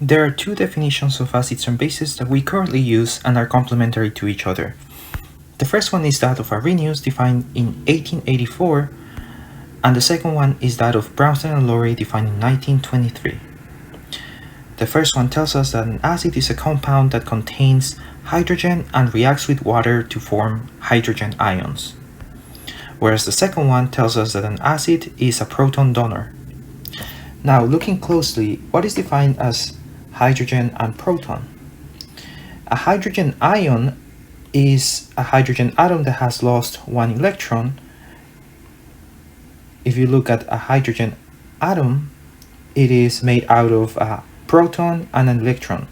There are two definitions of acids and bases that we currently use and are complementary to each other. The first one is that of Arrhenius, defined in 1884, and the second one is that of Bronsted-Lowry, defined in 1923. The first one tells us that an acid is a compound that contains hydrogen and reacts with water to form hydrogen ions, whereas the second one tells us that an acid is a proton donor. Now, looking closely, what is defined as hydrogen and proton? A hydrogen ion is a hydrogen atom that has lost one electron. If you look at a hydrogen atom, it is made out of a proton and an electron.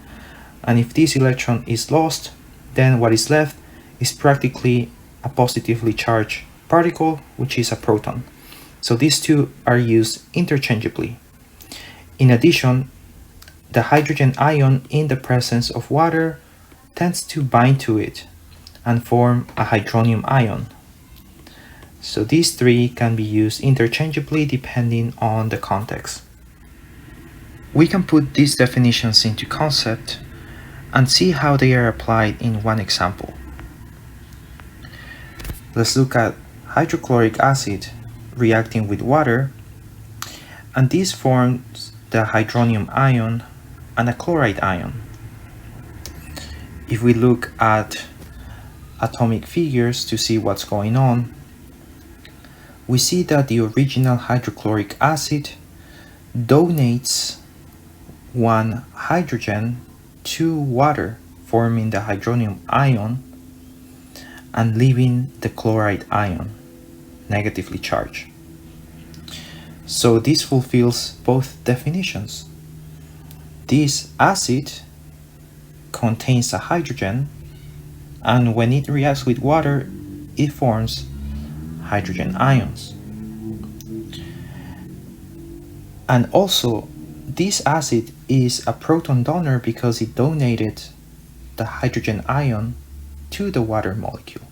And if this electron is lost, then what is left is practically a positively charged particle, which is a proton. So these two are used interchangeably. In addition, the hydrogen ion in the presence of water tends to bind to it and form a hydronium ion. So these three can be used interchangeably depending on the context. We can put these definitions into concept and see how they are applied in one example. Let's look at hydrochloric acid reacting with water, and this forms the hydronium ion and a chloride ion. If we look at atomic figures to see what's going on, we see that the original hydrochloric acid donates one hydrogen to water, forming the hydronium ion and leaving the chloride ion negatively charged. So this fulfills both definitions. This acid contains a hydrogen, and when it reacts with water, it forms hydrogen ions. And also, this acid is a proton donor because it donated the hydrogen ion to the water molecule.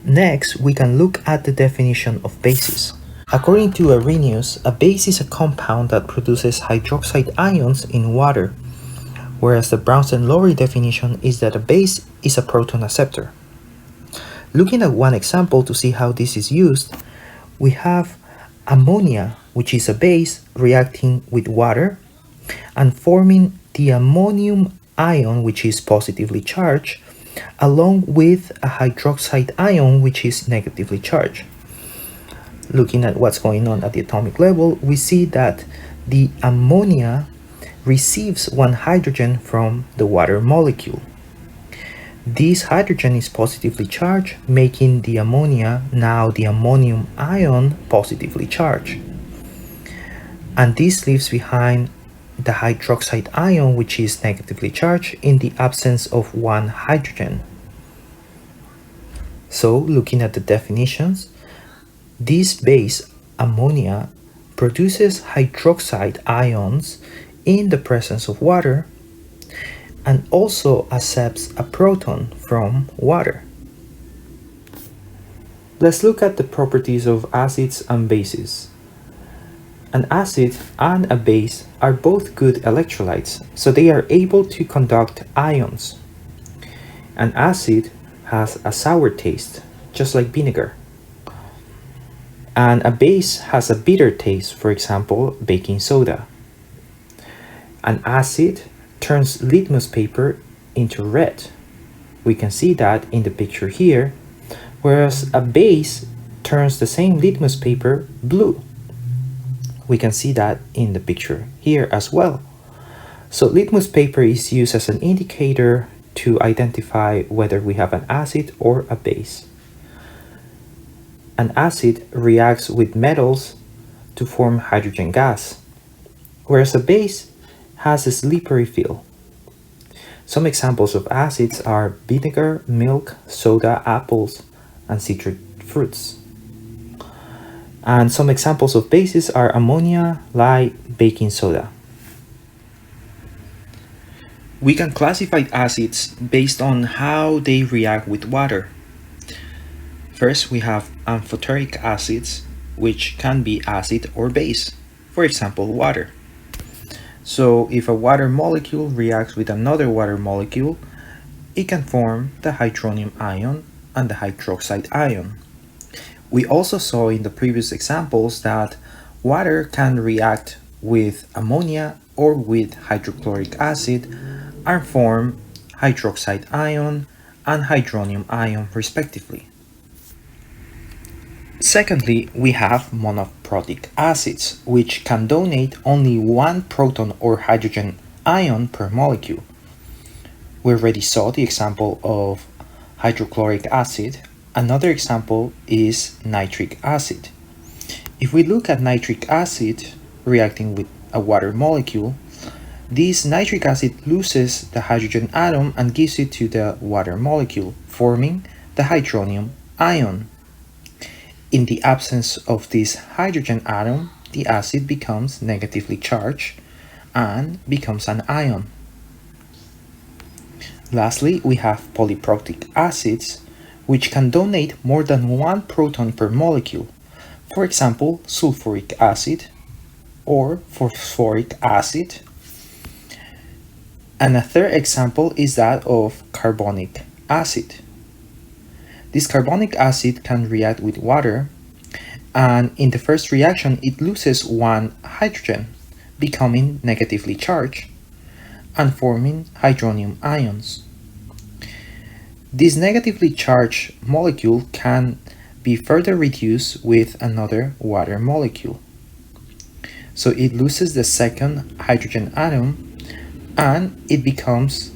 Next, we can look at the definition of bases. According to Arrhenius, a base is a compound that produces hydroxide ions in water, whereas the Bronsted-Lowry definition is that a base is a proton acceptor. Looking at one example to see how this is used, we have ammonia, which is a base, reacting with water and forming the ammonium ion, which is positively charged, along with a hydroxide ion, which is negatively charged. Looking at what's going on at the atomic level, we see that the ammonia receives one hydrogen from the water molecule. This hydrogen is positively charged, making the ammonia, now the ammonium ion, positively charged. And this leaves behind the hydroxide ion, which is negatively charged in the absence of one hydrogen. So, looking at the definitions, this base, ammonia, produces hydroxide ions in the presence of water and also accepts a proton from water. Let's look at the properties of acids and bases. An acid and a base are both good electrolytes, so they are able to conduct ions. An acid has a sour taste, just like vinegar. And a base has a bitter taste, for example, baking soda. An acid turns litmus paper into red. We can see that in the picture here, whereas a base turns the same litmus paper blue. We can see that in the picture here as well. So litmus paper is used as an indicator to identify whether we have an acid or a base. An acid reacts with metals to form hydrogen gas, whereas a base has a slippery feel. Some examples of acids are vinegar, milk, soda, apples, and citric fruits. And some examples of bases are ammonia, lye, baking soda. We can classify acids based on how they react with water. First, we have amphoteric acids, which can be acid or base, for example, water. So if a water molecule reacts with another water molecule, it can form the hydronium ion and the hydroxide ion. We also saw in the previous examples that water can react with ammonia or with hydrochloric acid and form hydroxide ion and hydronium ion respectively. Secondly, we have monoprotic acids, which can donate only one proton or hydrogen ion per molecule. We already saw the example of hydrochloric acid. Another example is nitric acid. If we look at nitric acid reacting with a water molecule, this nitric acid loses the hydrogen atom and gives it to the water molecule, forming the hydronium ion. In the absence of this hydrogen atom, the acid becomes negatively charged and becomes an ion. Lastly, we have polyprotic acids, which can donate more than one proton per molecule. For example, sulfuric acid or phosphoric acid. And a third example is that of carbonic acid. This carbonic acid can react with water, and in the first reaction it loses one hydrogen, becoming negatively charged and forming hydronium ions. This negatively charged molecule can be further reduced with another water molecule. So it loses the second hydrogen atom and it becomes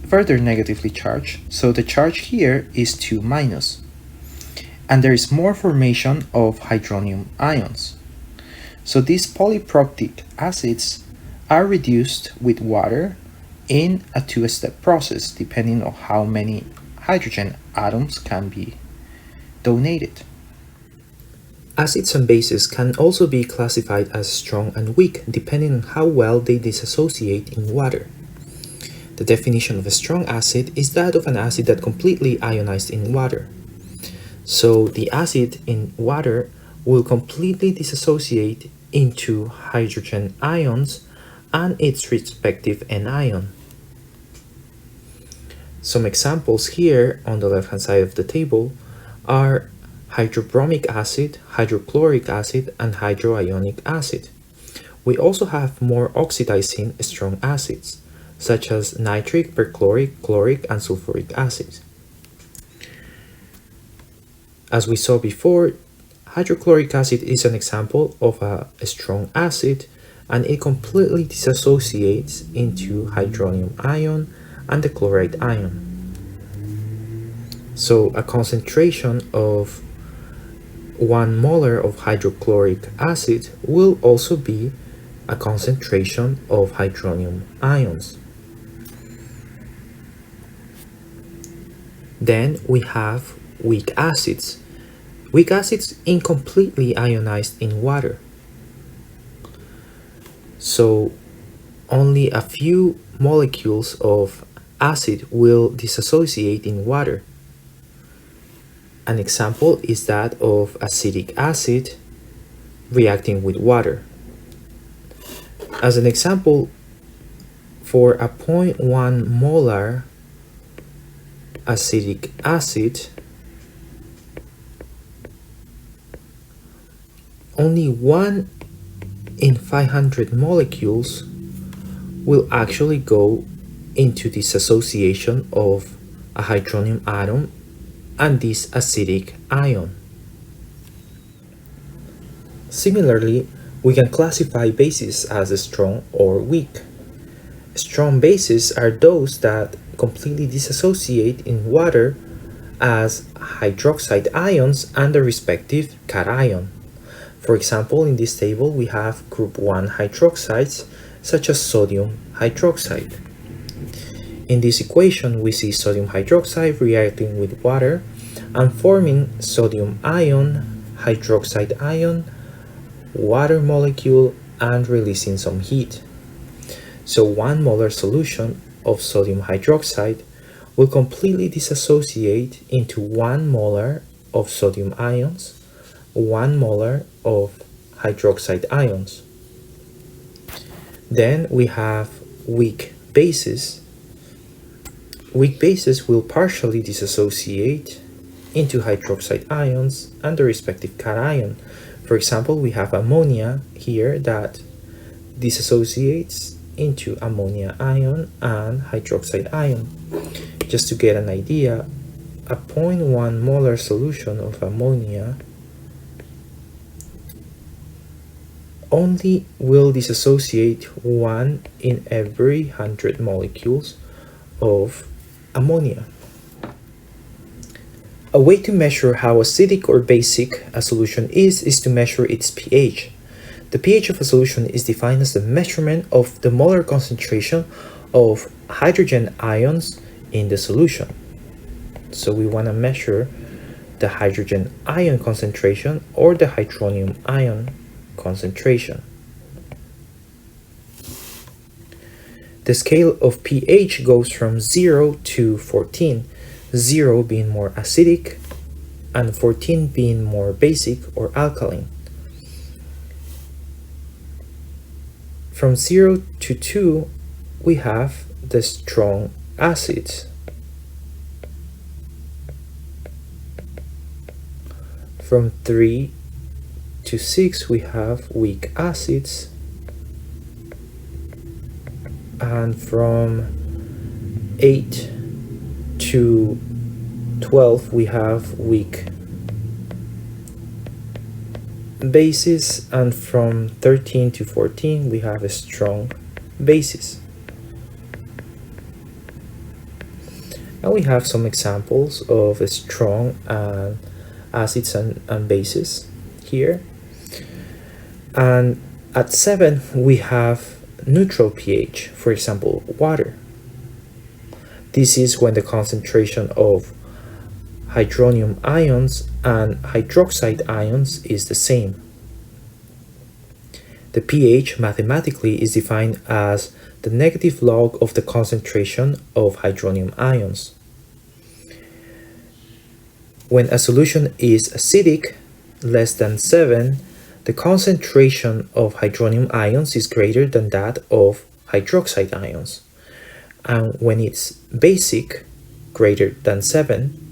further negatively charged, so the charge here is 2-, and there is more formation of hydronium ions. So these polyprotic acids are reduced with water in a two-step process depending on how many hydrogen atoms can be donated. Acids and bases can also be classified as strong and weak depending on how well they dissociate in water. The definition of a strong acid is that of an acid that completely ionized in water. So the acid in water will completely dissociate into hydrogen ions and its respective anion. Some examples here on the left hand side of the table are hydrobromic acid, hydrochloric acid, and hydroionic acid. We also have more oxidizing strong acids, such as nitric, perchloric, chloric, and sulfuric acids. As we saw before, hydrochloric acid is an example of a strong acid, and it completely dissociates into hydronium ion and the chloride ion. So a concentration of 1 molar of hydrochloric acid will also be a concentration of hydronium ions. Then we have weak acids. Weak acids incompletely ionized in water. So only a few molecules of acid will dissociate in water. An example is that of acetic acid reacting with water. As an example, for a 0.1 molar acetic acid, only 1 in 500 molecules will actually go into dissociation of a hydronium atom and this acidic ion. Similarly, we can classify bases as strong or weak. Strong bases are those that completely dissociate in water as hydroxide ions and the respective cation. For example, in this table we have group 1 hydroxides such as sodium hydroxide. In this equation we see sodium hydroxide reacting with water and forming sodium ion, hydroxide ion, water molecule, and releasing some heat. So 1 molar solution of sodium hydroxide will completely dissociate into 1 molar of sodium ions, 1 molar of hydroxide ions. Then we have weak bases. Weak bases will partially dissociate into hydroxide ions and the respective cation. For example, we have ammonia here that dissociates into ammonia ion and hydroxide ion. Just to get an idea, a 0.1 molar solution of ammonia only will dissociate 1 in every 100 molecules of ammonia. A way to measure how acidic or basic a solution is to measure its pH. The pH of a solution is defined as the measurement of the molar concentration of hydrogen ions in the solution. So we want to measure the hydrogen ion concentration or the hydronium ion concentration. The scale of pH goes from 0 to 14, 0 being more acidic and 14 being more basic or alkaline. From 0 to 2, we have the strong acids. From 3 to 6, we have weak acids. And from 8 to 12, we have weak bases, and from 13 to 14 we have a strong bases. And we have some examples of strong acids and bases here. And at 7 we have neutral pH, for example water. This is when the concentration of hydronium ions and hydroxide ions is the same. The pH mathematically is defined as the negative log of the concentration of hydronium ions. When a solution is acidic, less than 7, the concentration of hydronium ions is greater than that of hydroxide ions. And when it's basic, greater than 7,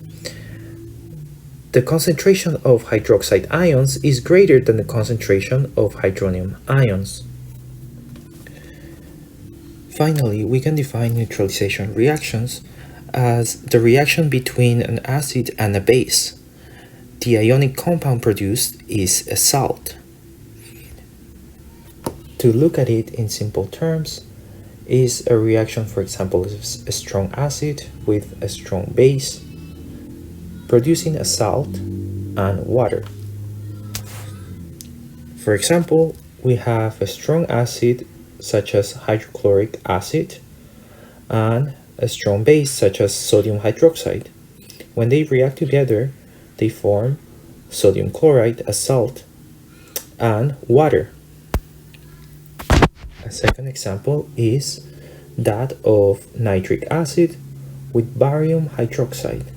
the concentration of hydroxide ions is greater than the concentration of hydronium ions. Finally, we can define neutralization reactions as the reaction between an acid and a base. The ionic compound produced is a salt. To look at it in simple terms, is a reaction, for example, a strong acid with a strong base, producing a salt and water. For example, we have a strong acid such as hydrochloric acid and a strong base such as sodium hydroxide. When they react together, they form sodium chloride, a salt, and water. A second example is that of nitric acid with barium hydroxide.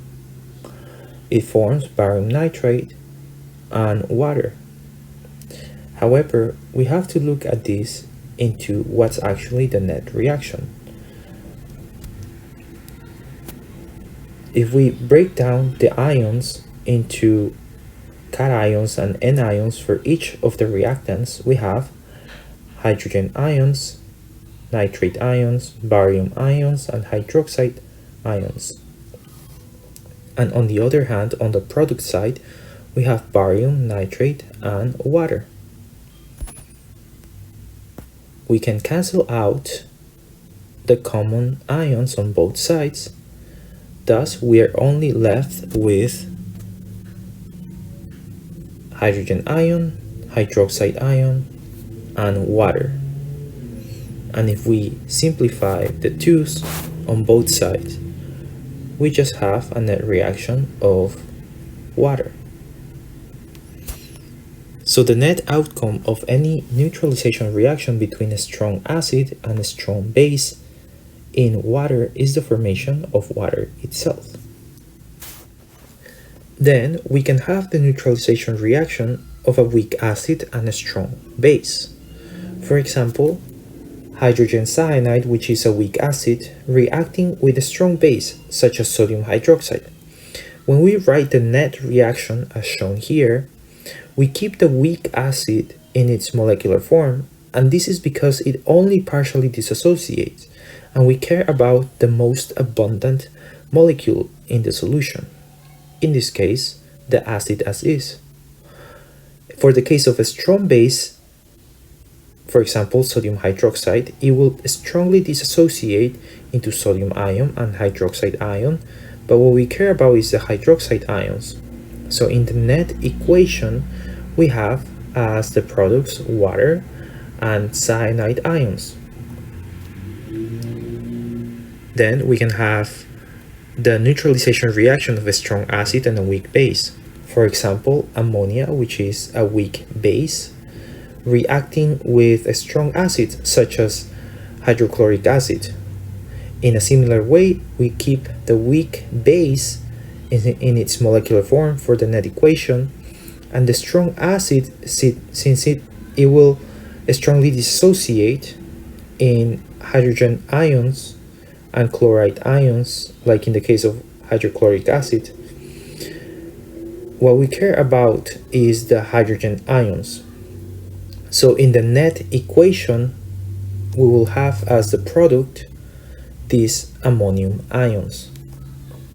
It forms barium nitrate and water. However, we have to look at this into what's actually the net reaction. If we break down the ions into cations and anions for each of the reactants, we have hydrogen ions, nitrate ions, barium ions, and hydroxide ions. And on the other hand, on the product side, we have barium, nitrate, and water. We can cancel out the common ions on both sides. Thus, we are only left with hydrogen ion, hydroxide ion, and water. And if we simplify the twos on both sides, we just have a net reaction of water. So the net outcome of any neutralization reaction between a strong acid and a strong base in water is the formation of water itself. Then we can have the neutralization reaction of a weak acid and a strong base. For example, hydrogen cyanide, which is a weak acid, reacting with a strong base, such as sodium hydroxide. When we write the net reaction as shown here, we keep the weak acid in its molecular form, and this is because it only partially dissociates, and we care about the most abundant molecule in the solution. In this case, the acid as is. For the case of a strong base, for example, sodium hydroxide, it will strongly dissociate into sodium ion and hydroxide ion, but what we care about is the hydroxide ions. So in the net equation, we have as the products water and cyanide ions. Then we can have the neutralization reaction of a strong acid and a weak base. For example, ammonia, which is a weak base, reacting with a strong acid such as hydrochloric acid. In a similar way, we keep the weak base in its molecular form for the net equation, and the strong acid, since it will strongly dissociate in hydrogen ions and chloride ions, like in the case of hydrochloric acid, what we care about is the hydrogen ions. So in the net equation, we will have as the product these ammonium ions.